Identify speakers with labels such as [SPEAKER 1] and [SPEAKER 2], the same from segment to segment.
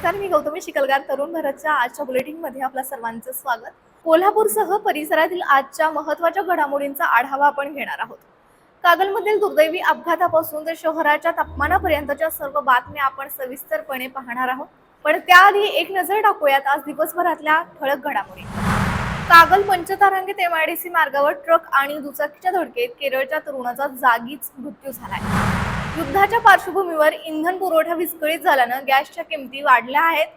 [SPEAKER 1] नमस्कार, मी गौतमी शिकलगार. तरुण भारतच्या आजच्या बुलेटिनमध्ये आपल्या सर्वांचं स्वागत. कोल्हापूरसह परिसरातील आजच्या महत्त्वाच्या घडामोडींचा आढावा आपण घेणार आहोत. कागलमधील दुर्दैवी अपघातापासून ते शहराच्या तापमानापर्यंतच्या सर्व बातम्या आपण सविस्तरपणे पाहणार आहोत. पण त्याआधी एक नजर टाकूयात आज दिवसभरातल्या ठळक घडामोडी. कागल पंचतारांकित MIDC मार्गावर ट्रक आणि दुचाकीच्या धडकेत केरळच्या तरुणाचा जागीच मृत्यू झालाय. युद्धाच्या पार्श्वभूमीवर इंधन पुरवठा विस्कळीत झाल्यानं गॅसच्या किमती वाढल्या आहेत,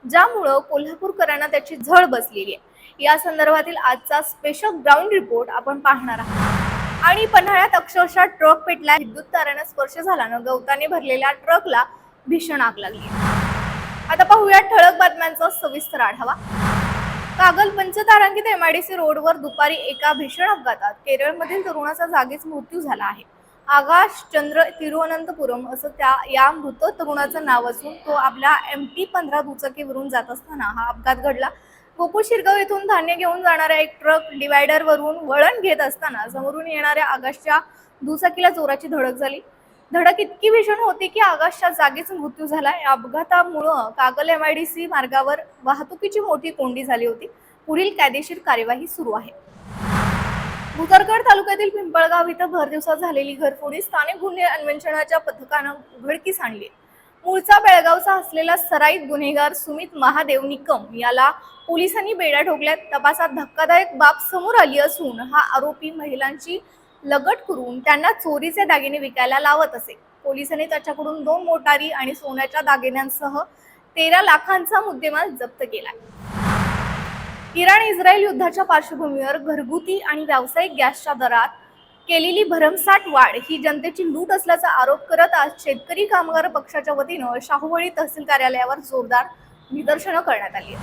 [SPEAKER 1] ज्यामुळे कोल्हापूरकरांना त्याची झळ बसलेली आहे. या संदर्भातील आजचा स्पेशल ग्राउंड रिपोर्ट आपण पाहणार आहोत. आणि पन्हाळ्यात अक्षरशः ट्रक पेटला. विद्युत तारांना स्पर्श झाल्यानं गवताने भरलेल्या ट्रकला भीषण आग लागली. आता पाहूया ठळक बातम्यांचा सविस्तर आढावा. कागल पंचतारांकित MIDC रोडवर दुपारी एका भीषण अपघातात केरळमधील तरुणाचा जागीच मृत्यू झाला आहे. आकाश चंद्र तिरुवनंतपुरम असं या मृत तरुणाचं नाव असून तो आपल्या MT-15 दुचाकीवरून जात असताना हा अपघात घडला. गोकुळ शिरगाव येथून धान्य घेऊन जाणारा एक ट्रक डिवायडरवरून वळण घेत असताना समोरून येणाऱ्या आकाशच्या दुचाकीला जोराची धडक झाली. धडक इतकी भीषण होती की आकाशच्या जागीच मृत्यू झाला. या अपघातामुळे कागल MIDC मार्गावर वाहतुकीची मोठी कोंडी झाली होती. पुढील कायदेशीर कार्यवाही सुरू आहे. भुदरगड तालुक्यातील पिंपळगाव इथं भर दिवसात झालेली घरफोडी स्थानिक गुन्हे अन्वेषणाच्या पथकानं उघडकीस आणली. मूळचा बेळगावचा असलेला सराईत गुन्हेगार सुमित महादेव निकम याला पोलिसांनी बेड्या ठोकल्यात. तपासात धक्कादायक बाब समोर आली असून हा आरोपी महिलांची लगट करून त्यांना चोरीचे दागिने विकायला लावत असे. पोलिसांनी त्याच्याकडून 2 मोटारी आणि सोन्याच्या दागिन्यांसह 13 लाखांचा मुद्देमाल जप्त केलाय. इराण-इस्रायल युद्धाच्या पार्श्वभूमीवर घरगुती आणि व्यावसायिक गॅसच्या दरात केलेली भरमसाठ वाढ ही जनतेची लूट असल्याचा आरोप करत आज शेतकरी कामगार पक्षाच्या वतीनं शाहूवाडी तहसील कार्यालयावर जोरदार निदर्शनं करण्यात आली.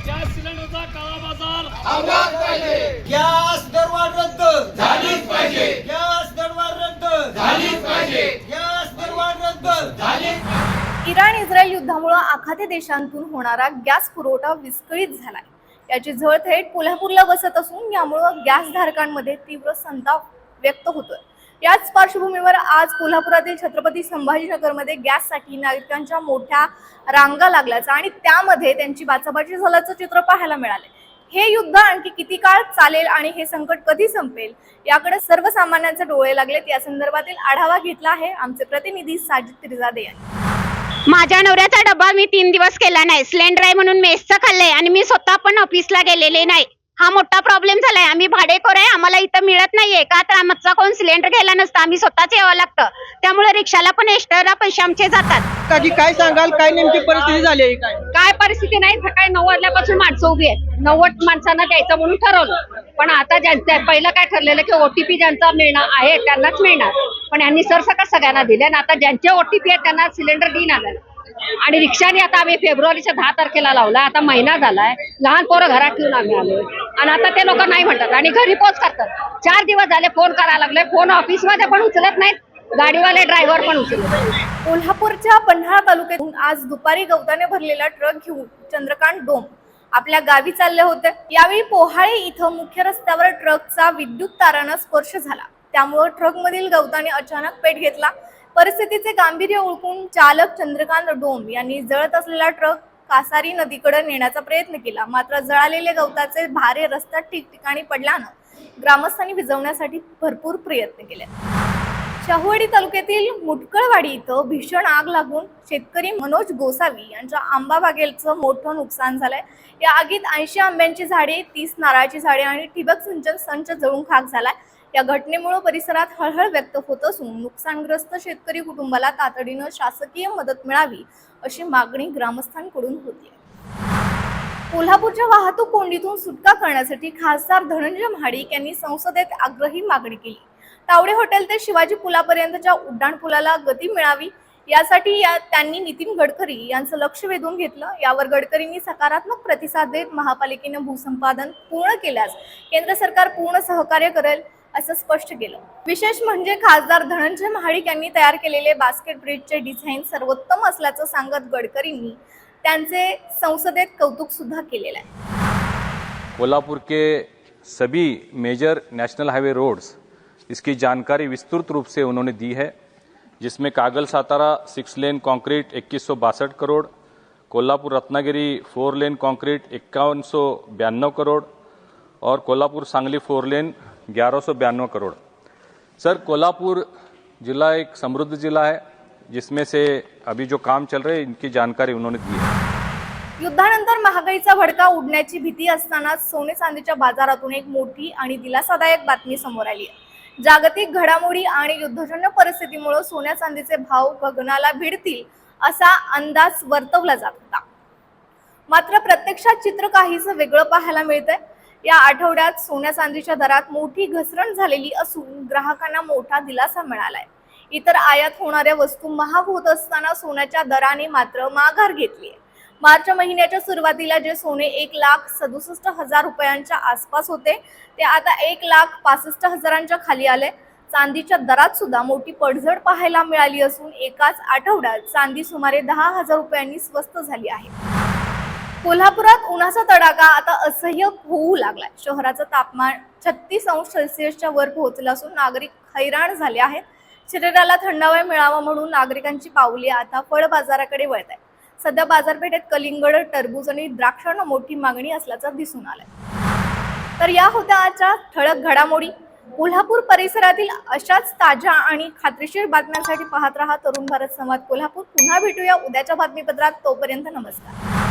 [SPEAKER 2] गॅस सिलेंडरचा काळा बाजार
[SPEAKER 3] थांबलाच पाहिजे. गॅस दरवाढ रद्द झालीच पाहिजे. गॅस दरवाढ रद्द झालीच पाहिजे. गॅस दरवाढ रद्द झालीच पाहिजे.
[SPEAKER 1] इराण-इस्रायल युद्धामुळे आखाती देशांतून होणारा गॅस पुरवठा विस्कळीत झालाय. याची झळ थेट कोल्हापूरला बसत असून यामुळे गॅस धारकांमध्ये तीव्र संताप व्यक्त होतोय. याच पार्श्वभूमीवर आज कोल्हापुरातील छत्रपती संभाजीनगरमध्ये गॅससाठी नागरिकांच्या मोठ्या रांगा लागल्याचं आणि त्यामध्ये त्यांची बाचाबाची झाल्याचं चित्र पाहायला मिळाले. हे युद्ध आणखी किती काळ चालेल आणि हे संकट कधी संपेल याकडे सर्वसामान्यांचे डोळे लागलेत. या संदर्भातील आढावा घेतला आहे आमचे प्रतिनिधी साजिद तिरजादे यांनी.
[SPEAKER 4] माझ्या नवऱ्याचा डब्बा मी 3 दिवस केला नाही. सिलेंडर आहे म्हणून मेसचं खाल्लंय आणि मी स्वतः पण ऑफिसला गेलेले नाही. हा मोठा प्रॉब्लेम झालाय. आम्ही भाडेकरू आहे, आम्हाला इथं मिळत नाहीये का तर आमचा कोण सिलेंडर घ्यायला नसतं. आम्ही स्वतःच यावं लागतं. त्यामुळे रिक्षाला पण एक्स्ट्रा पैसे आमचे जातात.
[SPEAKER 5] काकी काय सांगाल, काय नेमकी परिस्थिती झाली आहे?
[SPEAKER 4] काय परिस्थिती नाही. सकाळी 9 वाजल्यापासून माणसं उभी आहेत. 90 माणसांना द्यायचं म्हणून ठरवलं. पण आता पहिलं काय ठरलेलं की OTP ज्यांचा मिळणार आहे त्यांनाच मिळणार. पण यांनी सरसकट सगळ्यांना दिले आणि आता ज्यांचे OTP आहेत त्यांना सिलेंडर देणार. आणि रिक्षाने आता आम्ही फेब्रुवारीच्या 10 तारखेला लावला. आता महिना झालाय. लहान पोरं घरात ठेवून आम्ही आलोय आणि आता ते लोक नाही म्हणतात आणि घरी पोच करतात. 4 दिवस झाले फोन करायला लागले. फोन ऑफिसमध्ये पण उचलत नाहीत, गाडीवाले ड्रायव्हर पण उचलत नाहीत.
[SPEAKER 1] कोल्हापूरच्या पन्हाळा तालुक्यातून आज दुपारी गवताने भरलेला ट्रक घेऊन चंद्रकांत डोम आपल्या गावी चालले होते. यावेळी पोहाळे इथं मुख्य रस्त्यावर ट्रकचा विद्युत तारांना स्पर्श झाला. त्यामुळे ट्रकमधील गवताने अचानक पेट घेतला. परिस्थितीचे गांभीर्य ओळखून चालक चंद्रकांत डोम यांनी जळत असलेला ट्रक कासारी नदीकडे नेण्याचा प्रयत्न केला. मात्र जळालेले गवताचे भारे रस्त्यात ठिकठिकाणी पडल्यानं ग्रामस्थांनी विझवण्यासाठी भरपूर प्रयत्न केले. शाहूवाडी तालुक्यातील मुटकळवाडी इथं भीषण आग लागून शेतकरी मनोज गोसावी यांच्या आंबा बागेचं मोठं नुकसान झालंय. या आगीत 80 आंब्याची झाडे, 30 नारळाची झाडे आणि ठिबक सिंचन संच जळून खाक झालाय. या घटनेमुळे परिसरात हळहळ व्यक्त होत असून नुकसानग्रस्त शेतकरी कुटुंबाला तातडीनं शासकीय मदत मिळावी अशी मागणी ग्रामस्थांकडून होती. कोल्हापूरच्या वाहतूक कोंडीतून सुटका करण्यासाठी खासदार धनंजय महाडिक यांनी संसदेत आग्रही मागणी केली. तावडे हॉटेल ते शिवाजी पुलापर्यंतच्या उड्डाणपुलाला गती मिळावी यासाठी त्यांनी नितीन गडकरी यांचं लक्ष वेधून घेतलं. यावर गडकरींनी सकारात्मक प्रतिसाद देत महापालिकेनं भूसंपादन पूर्ण केल्यास केंद्र सरकार पूर्ण सहकार्य करेल असं स्पष्ट केलं. विशेष म्हणजे खासदार धनंजय महाडिक यांनी तयार केलेले बास्केट ब्रिजचे डिझाईन सर्वोत्तम असल्याचं सांगत गडकरींनी त्यांचे संसदेत कौतुक सुद्धा केलेलं आहे.
[SPEAKER 6] कोल्हापुर के सभी मेजर नेशनल हाईवे रोड्स इसकी जानकारी विस्तृत रूप से उन्होंने दी है। जिसमें कागल सातारा 6 लेन कंक्रीट 2162 करोड़, कोल्हापुर रत्नागिरी 4 लेन कंक्रीट 5192 करोड़ और कोल्हापुर सांगली 4 लेन 1192 करोड़। सर, कोल्हापुर जिला एक समृद्ध जिला है, जिसमें से अभी जो काम चल रहे हैं इनकी जानकारी उन्होंने दी है।
[SPEAKER 1] युद्धानंतर महागाईचा भडका उडण्याची भीती असताना सोने चांदीच्या बाजारातून एक मोठी आणि दिलासादायक बातमी समोर आली आहे। जागतिक घडामोडी आणि युद्धजन्य परिस्थितीमुळे सोन्या चांदीचे भाव गगनाला भिडतील असा अंदाज वर्तवला जात होता। मात्र प्रत्यक्षात चित्र काहीच वेगळं पाहायला मिळतंय। या आठवड्यात सोन्या चांदीच्या दरात मोठी घसरण झालेली असून ग्राहकांना मोठा दिलासा मिळालाय। इतर आयात होणाऱ्या वस्तू महाग होत असताना सोन्याच्या दराने मात्र माघार घेतली आहे। मार्च महिन्याच्या सुरुवातीला जे सोने 1,67,000 रुपयांच्या आसपास होते ते आता 1,65,000 खाली आले। चांदीच्या दरात सुद्धा मोठी पडझड पाहायला मिळाली असून एकाच आठवड्यात चांदी सुमारे 10,000 रुपयांनी स्वस्त झाली आहे। कोल्हापुरात उन्हाचा तडाखा आता असह्य होऊ लागलाय। शहराचं तापमान 36 अंश सेल्सिअसच्या वर पोहोचलं असून नागरिक हैराण झाले आहेत। शरीराला थंडावा मिळावा म्हणून नागरिकांची पावले आता फळ बाजाराकडे वळत आहेत। सध्या बाजारपेठेत कलिंगड, टरबूज आणि द्राक्षांना मोठी मागणी असल्याचं दिसून आलंय। तर या होत्या आजच्या ठळक घडामोडी। कोल्हापूर परिसरातील अशाच ताज्या आणि खात्रीशीर बातम्यांसाठी पाहत रहा तरुण भारत संवाद कोल्हापूर। पुन्हा भेटूया उद्याच्या बातमीपत्रात। तोपर्यंत नमस्कार।